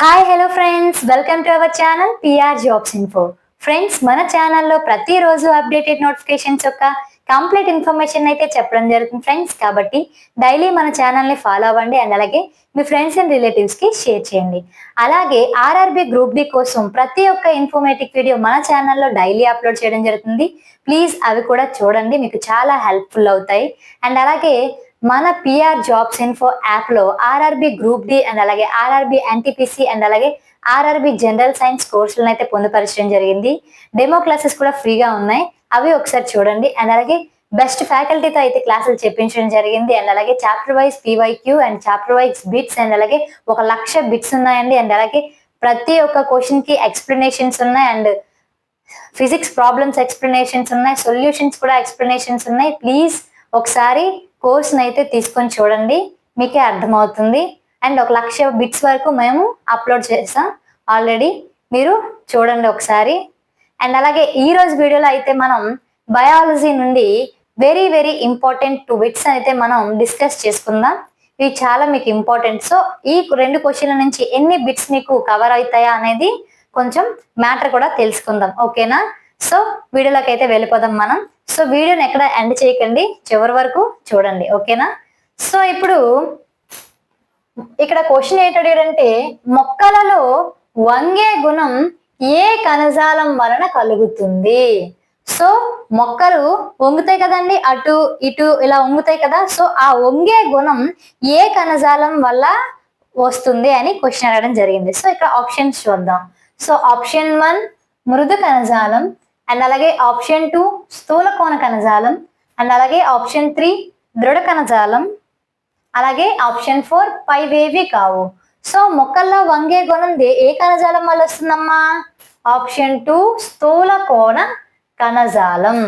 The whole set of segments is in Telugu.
Hi hello friends, welcome to our channel PR jobs info. Friends, మన ఛానల్లో ప్రతిరోజు అప్డేటెడ్ నోటిఫికేషన్స్ యొక్క కంప్లీట్ ఇన్ఫర్మేషన్ అయితే చెప్పడం జరుగుతుంది ఫ్రెండ్స్. కాబట్టి డైలీ మన ఛానల్ని ఫాలో అవ్వండి అండ్ అలాగే మీ ఫ్రెండ్స్ అండ్ రిలేటివ్స్కి షేర్ చేయండి. అలాగే ఆర్ఆర్బి గ్రూప్ డి కోసం ప్రతి ఒక్క ఇన్ఫర్మేటివ్ వీడియో మన ఛానల్లో డైలీ అప్లోడ్ చేయడం జరుగుతుంది. ప్లీజ్ అవి కూడా చూడండి, మీకు చాలా హెల్ప్ఫుల్ అవుతాయి. అండ్ అలాగే మన పిఆర్ జాబ్స్ ఇన్ఫో యాప్ లో ఆర్ఆర్బి గ్రూప్ డి అండ్ అలాగే ఆర్ఆర్బి ఎన్టీపీసీ అండ్ అలాగే ఆర్ఆర్బి జనరల్ సైన్స్ కోర్సులను అయితే పొందుపరచడం జరిగింది. డెమో క్లాసెస్ కూడా ఫ్రీగా ఉన్నాయి, అవి ఒకసారి చూడండి. అండ్ అలాగే బెస్ట్ ఫ్యాకల్టీతో అయితే క్లాసులు చెప్పించడం జరిగింది. అండ్ అలాగే chapter wise PYQ and chapter wise bits and అలాగే 1,00,000 బిట్స్ ఉన్నాయండి. అండ్ అలాగే ప్రతి ఒక్క క్వశ్చన్ కి ఎక్స్ప్లెనేషన్స్ ఉన్నాయి అండ్ ఫిజిక్స్ ప్రాబ్లమ్స్ ఎక్స్ప్లెనేషన్స్ ఉన్నాయి, సొల్యూషన్స్ కూడా ఎక్స్ప్లెనేషన్స్ ఉన్నాయి. ప్లీజ్ ఒకసారి కోర్స్ని అయితే తీసుకొని చూడండి, మీకే అర్థమవుతుంది. అండ్ 1,00,000 బిట్స్ వరకు మేము అప్లోడ్ చేసాం ఆల్రెడీ, మీరు చూడండి ఒకసారి. అండ్ అలాగే ఈ రోజు వీడియోలో అయితే మనం బయాలజీ నుండి వెరీ వెరీ ఇంపార్టెంట్ 2 బిట్స్ అయితే మనం డిస్కస్ చేసుకుందాం. ఇవి చాలా మీకు ఇంపార్టెంట్. సో ఈ 2 క్వశ్చన్ల నుంచి ఎన్ని బిట్స్ మీకు కవర్ అవుతాయా అనేది కొంచెం మ్యాటర్ కూడా తెలుసుకుందాం, ఓకేనా? సో వీడియోలోకి అయితే వెళ్ళిపోదాం మనం. సో వీడియోని ఎక్కడ ఎండ్ చేయకండి, చివరి వరకు చూడండి, ఓకేనా? సో ఇప్పుడు ఇక్కడ క్వశ్చన్ ఏంటంటే, మొక్కలలో వంగే గుణం ఏ కణజాలం వలన కలుగుతుంది? సో మొక్కలు వంగుతాయి కదండి, అటు ఇటు ఇలా వంగుతాయి కదా. సో ఆ వంగే గుణం ఏ కణజాలం వల్ల వస్తుంది అని క్వశ్చన్ అడగడం జరిగింది. సో ఇక్కడ ఆప్షన్స్ చూద్దాం. సో ఆప్షన్ 1 మృదు కణజాలం, అండ్ అలాగే ఆప్షన్ 2 స్థూల కోణ కణజాలం, అండ్ అలాగే ఆప్షన్ 3 దృఢ కణజాలం, అలాగే ఆప్షన్ 4 పైవేవి కావు. సో మొక్కల్లో వంగే గుణం ఏ కణజాలం వల్ల వస్తుందమ్మా? ఆప్షన్ 2 స్థూల కోణ కణజాలం.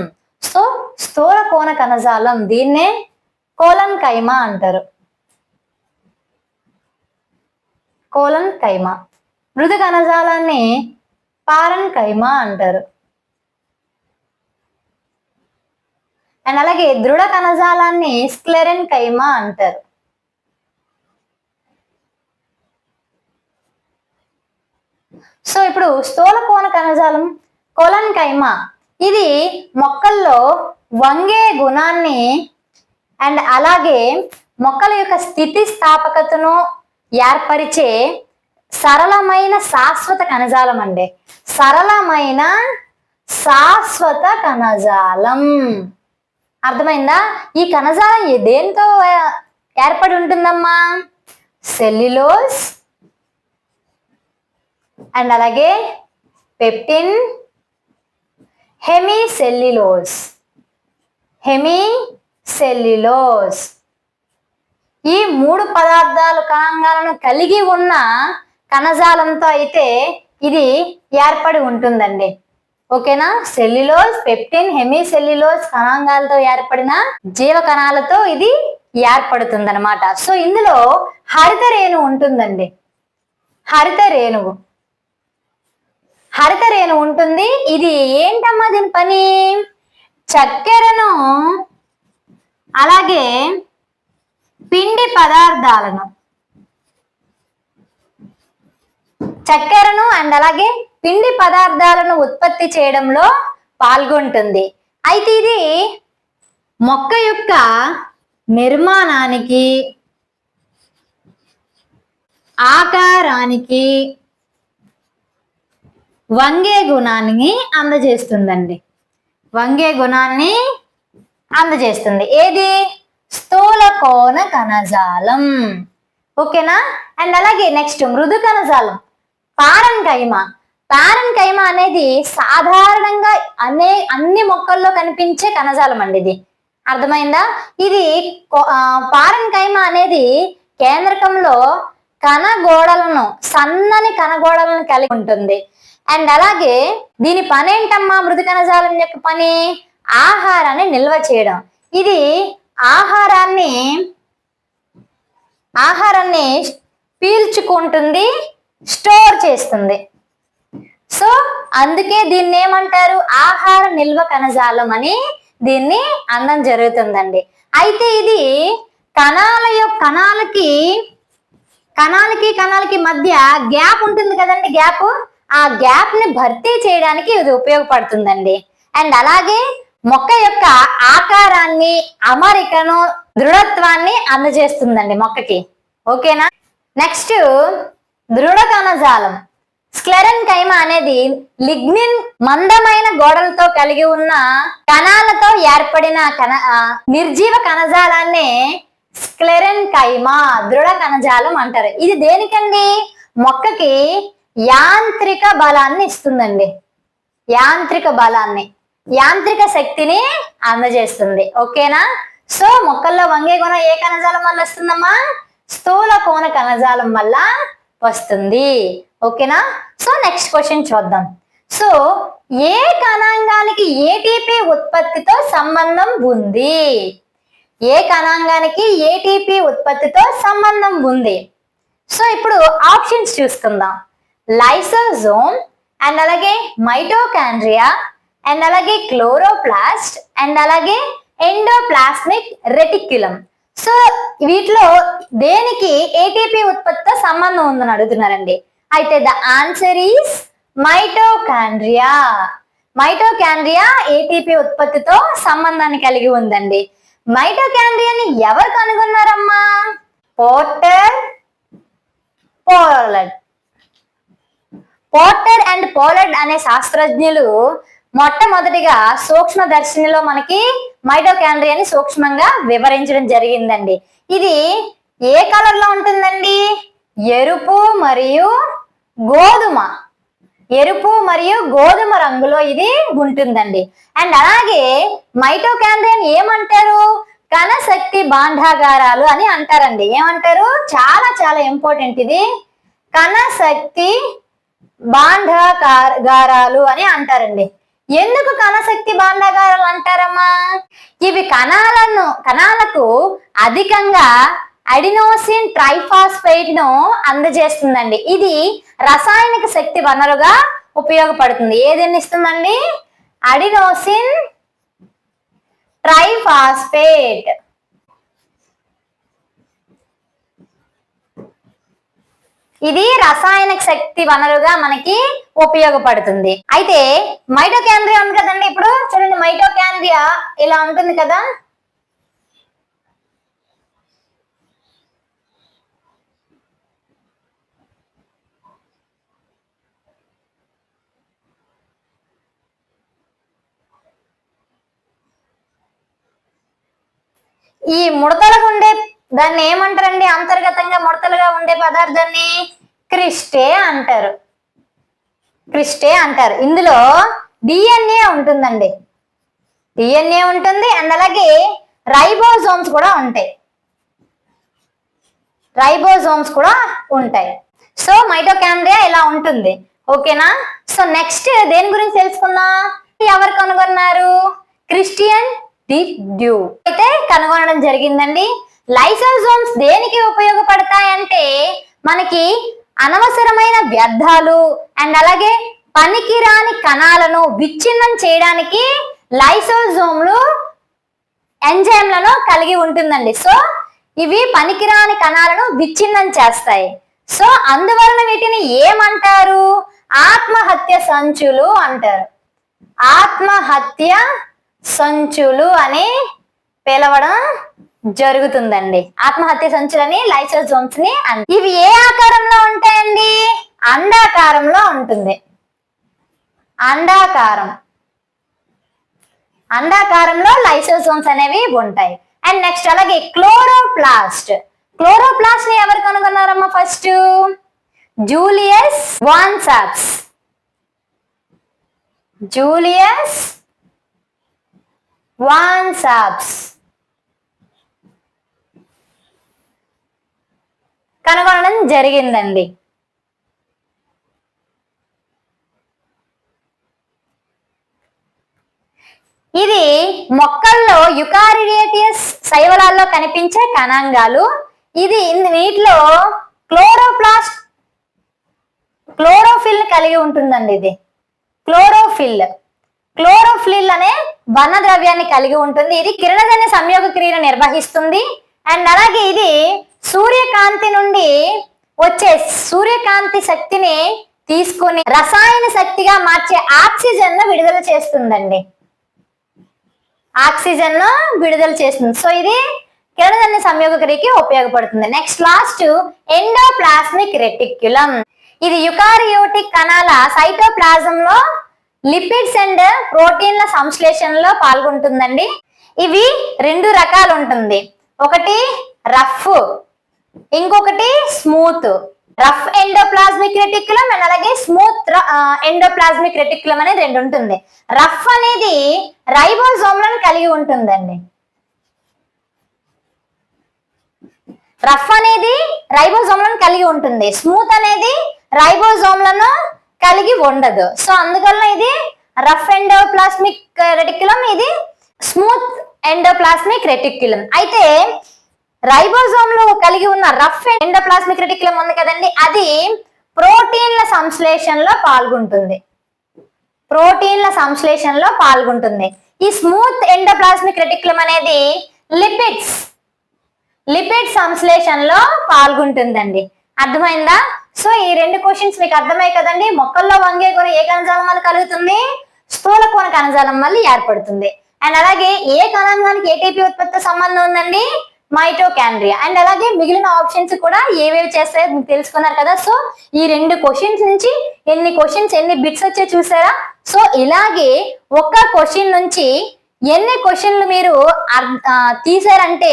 సో స్థూల కోణ కణజాలం, దీన్నే కోలన్ కైమా అంటారు, కోలన్ కైమా. మృదు కణజాలాన్ని పారన్ కైమా అంటారు. అండ్ అలాగే దృఢ కణజాలాన్ని స్క్లెరెన్ కైమా అంటారు. సో ఇప్పుడు స్థూల కోణ కణజాలం కోలన్ కైమా, ఇది మొక్కల్లో వంగే గుణాన్ని అండ్ అలాగే మొక్కల యొక్క స్థితి స్థాపకతను ఏర్పరిచే సరళమైన శాశ్వత కణజాలం అండి. సరళమైన శాశ్వత కణజాలం, అర్థమైందా? ఈ కణజాలం దేంతో ఏర్పడి ఉంటుందమ్మా? సెల్యులోజ్ అండ్ అలాగే పెప్టిన్, హెమిసెల్యులోజ్, హెమిసెల్యులోజ్. ఈ 3 పదార్థాలు కణాంగాలను కలిగి ఉన్న కణజాలంతో అయితే ఇది ఏర్పడి ఉంటుందండి, ఓకేనా? సెల్యులోజ్, పెప్టిన్, హెమిసెల్యులోజ్ కణాంగాలతో ఏర్పడిన జీవ కణాలతో ఇది ఏర్పడుతుంది అనమాట. సో ఇందులో హరిత రేణువు ఉంటుందండి, హరిత రేణువు, హరిత రేణువు ఉంటుంది. ఇది ఏంటమ్మా దీని పని? చక్కెరను అలాగే పిండి పదార్థాలను, చక్కెరను అండ్ అలాగే పిండి పదార్థాలను ఉత్పత్తి చేయడంలో పాల్గొంటుంది. అయితే ఇది మొక్క యొక్క నిర్మాణానికి, ఆకారానికి వంగే గుణాన్ని అందజేస్తుందండి, వంగే గుణాన్ని అందజేస్తుంది. ఏది? స్థూల కోణ కణజాలం, ఓకేనా? అండ్ అలాగే నెక్స్ట్ మృదు కణజాలం పారన్ కైమా. పారన్ కైమా అనేది సాధారణంగా అన్ని మొక్కల్లో కనిపించే కణజాలం అండి, ఇది అర్థమైందా? ఇది పారన్ కైమా అనేది కేంద్రకంలో కణగోడలను, సన్నని కణగోడలను కలిగి ఉంటుంది. అండ్ అలాగే దీని పని ఏంటమ్మా? మృదు కణజాలం యొక్క పని ఆహారాన్ని నిల్వ చేయడం. ఇది ఆహారాన్ని పీల్చుకుంటుంది, స్టోర్ చేస్తుంది. సో అందుకే దీన్ని ఏమంటారు? ఆహార నిల్వ కణజాలం అని దీన్ని అనడం జరుగుతుందండి. అయితే ఇది కణాలకి కణాలకి కణాలకి మధ్య గ్యాప్ ఉంటుంది కదండి, గ్యాప్, ఆ గ్యాప్ ని భర్తీ చేయడానికి ఇది ఉపయోగపడుతుందండి. అండ్ అలాగే మొక్క యొక్క ఆకారాన్ని, అమరికను, దృఢత్వాన్ని అందజేస్తుందండి మొక్కకి. ఓకేనా. నెక్స్ట్ దృఢ కణజాలం. స్క్లెరెన్ కైమా అనేది లిగ్నిన్ మందమైన గోడలతో కలిగి ఉన్న కణాలతో ఏర్పడిన నిర్జీవ కణజాలాన్ని స్క్లెరెన్ కైమా, దృఢ కణజాలం అంటారు. ఇది దేనికండి? మొక్కకి యాంత్రిక బలాన్ని ఇస్తుందండి. యాంత్రిక బలాన్ని, యాంత్రిక శక్తిని అందజేస్తుంది. ఓకేనా. సో మొక్కల్లో వంగే గుణం ఏ కణజాలం వల్ల వస్తుందమ్మా? స్థూల కోణ కణజాలం వల్ల వస్తుంది. ఓకేనా. సో నెక్స్ట్ క్వశ్చన్ చూద్దాం. సో ఏ కణాంగానికి ఏటీపీ ఉత్పత్తితో సంబంధం ఉంది? ఏ కణాంగానికి ఏటీపీ ఉత్పత్తితో సంబంధం ఉంది? సో ఇప్పుడు ఆప్షన్స్ చూసుకుందాం. లైసోజోమ్, అండ్ అలాగే మైటోకాండ్రియా, అండ్ అలాగే క్లోరోప్లాస్ట్, అండ్ అలాగే ఎండోప్లాస్మిక్ రెటిక్యులం. సో వీటిలో దేనికి ఏటీపీ ఉత్పత్తితో సంబంధం ఉందని అడుగుతున్నారండి. అయితే the answer is mitochondria. Mitochondria ATP ఉత్పత్తితో సంబంధాన్ని కలిగి ఉందండి. మైటోకాండ్రియాని ఎవరు కనుగొన్నారమ్మా? పోర్టర్ అండ్ పోలర్డ్ అనే శాస్త్రజ్ఞులు మొట్టమొదటిగా సూక్ష్మదర్శినిలో మనకి మైటోకాండ్రియాని సూక్ష్మంగా వివరించడం జరిగిందండి. ఇది ఏ కలర్ లో ఉంటుందండి? ఎరుపు మరియు గోధుమ రంగులో ఇది ఉంటుందండి. అండ్ అలాగే మైటోకాండ్రియాని ఏమంటారు? కణశక్తి భాండాగారాలు అని అంటారండి. ఏమంటారు? చాలా చాలా ఇంపార్టెంట్ ఇది. కణశక్తి భాండాగారాలు అని అంటారండి. ఎందుకు కణశక్తి భాండాగారాలు అంటారమ్మా? ఇవి కణాలకు అధికంగా అడినోసిన్ ట్రైఫాస్ఫేట్ ను అందజేస్తుందండి. ఇది రసాయనిక శక్తి వనరుగా ఉపయోగపడుతుంది. ఏదేని ఇస్తుందండి? Adenosine triphosphate. ఇది రసాయనిక శక్తి వనరుగా మనకి ఉపయోగపడుతుంది. అయితే మైటోకాండ్రియా ఉంది కదండి. ఇప్పుడు చూడండి, మైటోకాండ్రియా ఇలా ఉంటుంది కదా. ఈ ముడతలుగా ఉండే దాన్ని ఏమంటారండి? అంతర్గతంగా ముడతలుగా ఉండే పదార్థాన్ని క్రిస్టే అంటారు. ఇందులో డిఎన్ఏ ఉంటుందండి. డిఎన్ఏ ఉంటుంది. అండ్ అలాగే రైబోజోమ్స్ కూడా ఉంటాయి. సో మైటోకాండ్రియా ఇలా ఉంటుంది. ఓకేనా. సో నెక్స్ట్ దేని గురించి తెలుసుకుందాం. ఎవరు కనుగొన్నారు? క్రిస్టియన్ డి డ్యూ అయితే కనుగొనడం జరిగిందండి. లైసోజోమ్స్ దేనికి ఉపయోగపడతాయంటే మనకి అనవసరమైన వ్యర్థాలు అండ్ అలాగే పనికిరాని కణాలను విచ్ఛిన్నం చేయడానికి లైసోజోమ్లు ఎంజైమ్లను కలిగి ఉంటుందండి. సో ఇవి పనికిరాని కణాలను విచ్ఛిన్నం చేస్తాయి. సో అందువలన వీటిని ఏమంటారు? ఆత్మహత్య సంచులు అంటారు. ఆత్మహత్య సంచులు అని పిలవడం జరుగుతుందండి. ఆత్మహత్య సంచులని లైసోజోమ్స్ ని. ఇవి ఏ ఆకారంలో ఉంటాయండి? అండాకారంలో ఉంటుంది. అండాకారంలో లైసోజోమ్స్ అనేవి ఉంటాయి. అండ్ నెక్స్ట్ అలాగే క్లోరోప్లాస్ట్ ని ఎవరు కనుగొన్నారమ్మా? ఫస్ట్ జూలియస్ వాన్ సాప్స్ కనుగొనడం జరిగిందండి. ఇది మొక్కల్లో యుకారియోటియస్ శైవలాల్లో కనిపించే కణాంగాలు. ఇది వీటిలో క్లోరోఫిల్ కలిగి ఉంటుందండి. ఇది క్లోరోఫిల్ అనే వర్ణ ద్రవ్యాన్ని కలిగి ఉంటుంది. ఇది కిరణజన్య సంయోగ క్రియను నిర్వహిస్తుంది. అండ్ అలాగే ఇది సూర్యకాంతి నుండి వచ్చే సూర్యకాంతి శక్తిని తీసుకొని రసాయన శక్తిగా మార్చే ఆక్సిజన్ ను విడుదల చేస్తుందండి. ఆక్సిజన్ ను విడుదల చేస్తుంది. సో ఇది కిరణజన్య సంయోగ క్రియకి ఉపయోగపడుతుంది. Next last endoplasmic reticulum. ఇది యుకారియోటిక్ కణాల సైటోప్లాజం లో లిపిడ్స్ అండ్ ప్రోటీన్ల సంశ్లేషణలో పాల్గొంటుందండి. ఇవి 2 రకాలు ఉంటుంది. ఒకటి రఫ్, ఇంకొకటి smooth. Rough endoplasmic reticulum and అలాగే స్మూత్ ఎండోప్లాస్మిక్ రెటిక్యులం అనేది 2 ఉంటుంది. రఫ్ అనేది రైబోజోమ్లను కలిగి ఉంటుందండి. రఫ్ అనేది రైబోజోమ్లను కలిగి ఉంటుంది. స్మూత్ అనేది రైబోజోమ్లను కలిగి ఉండదు. సో అందువల్ల ఇది రఫ్ ఎండోప్లాస్మిక్ రెటిక్యులం, ఇది స్మూత్ ఎండోప్లాస్మిక్ రెటిక్యులం. అయితే రైబోజోమ్ లో కలిగి ఉన్న రఫ్ ఎండోప్లాస్మిక్ రెటిక్యులం ఉంది కదండి, అది ప్రోటీన్ల సంశ్లేషణలో పాల్గొంటుంది. ప్రోటీన్ల సంశ్లేషణలో పాల్గొంటుంది. ఈ స్మూత్ ఎండోప్లాస్మిక్ రెటిక్యులం అనేది లిపిడ్ సంశ్లేషణలో పాల్గొంటుందండి. అర్థమైందా? సో ఈ 2 క్వశ్చన్స్ మీకు అర్థమయ్యాయి కదండి. మొక్కల్లో వంగే కొన ఏ కణజాలం వల్ల కలుగుతుంది? స్థూల కోణ కణజాలం వల్ల ఏర్పడుతుంది. అండ్ అలాగే ఏ కణాంగానికి ఏటీపీ ఉత్పత్తి సంబంధం ఉందండి? మైటోకాండ్రియా. అండ్ అలాగే మిగిలిన ఆప్షన్స్ కూడా ఏవేవి చేస్తాయో మీకు తెలుసుకున్నారు కదా. సో ఈ 2 క్వశ్చన్స్ నుంచి ఎన్ని బిట్స్ వచ్చే చూసారా? సో ఇలాగే ఒక్క క్వశ్చన్ నుంచి ఎన్ని క్వశ్చన్లు మీరు తీసారంటే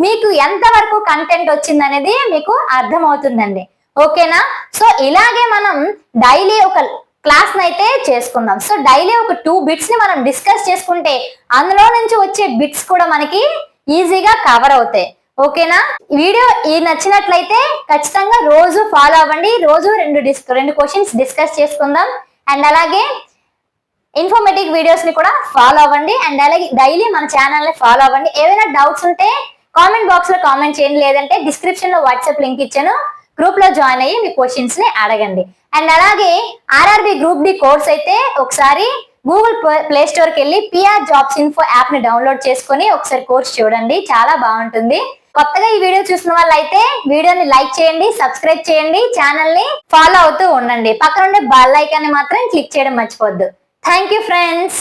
మీకు ఎంత వరకు కంటెంట్ వచ్చింది అనేది మీకు అర్థమవుతుందండి. ఓకేనా? సో ఇలాగే మనం డైలీ ఒక క్లాస్ అయితే చేసుకుందాం. సో డైలీ ఒక 2 బిట్స్ ని మనం డిస్కస్ చేసుకుంటే అందులో నుంచి వచ్చే బిట్స్ కూడా మనకి ఈజీగా కవర్ అవుతాయి. ఓకేనా? వీడియో నచ్చినట్లయితే ఖచ్చితంగా రోజు ఫాలో అవ్వండి. రోజు 2 క్వశ్చన్స్ డిస్కస్ చేసుకుందాం. అండ్ అలాగే ఇన్ఫర్మేటివ్ వీడియోస్ ని కూడా ఫాలో అవ్వండి. అండ్ అలాగే డైలీ మన ఛానల్ ని ఫాలో అవ్వండి. ఏమైనా డౌట్స్ ఉంటే కామెంట్ బాక్స్ లో కామెంట్ చేయండి, లేదంటే డిస్క్రిప్షన్ లో వాట్సాప్ లింక్ ఇచ్చాను, గ్రూప్ లో జాయిన్ అయ్యి మీ క్వశ్చన్స్ ని అడగండి. అండ్ అలాగే ఆర్ఆర్బి గ్రూప్ డి కోర్స్ అయితే ఒకసారి గూగుల్ ప్లే స్టోర్ కి వెళ్ళి పిఆర్ జాబ్స్ ఇన్ఫో యాప్ ని డౌన్లోడ్ చేసుకుని ఒకసారి కోర్స్ చూడండి, చాలా బాగుంటుంది. కొత్తగా ఈ వీడియో చూసిన వాళ్ళు అయితే వీడియోని లైక్ చేయండి, సబ్స్క్రైబ్ చేయండి, ఛానల్ ని ఫాలో అవుతూ ఉండండి. పక్కన ఉండే బెల్ ఐకాన్ ని మాత్రం క్లిక్ చేయడం మర్చిపోద్దు. Thank you friends.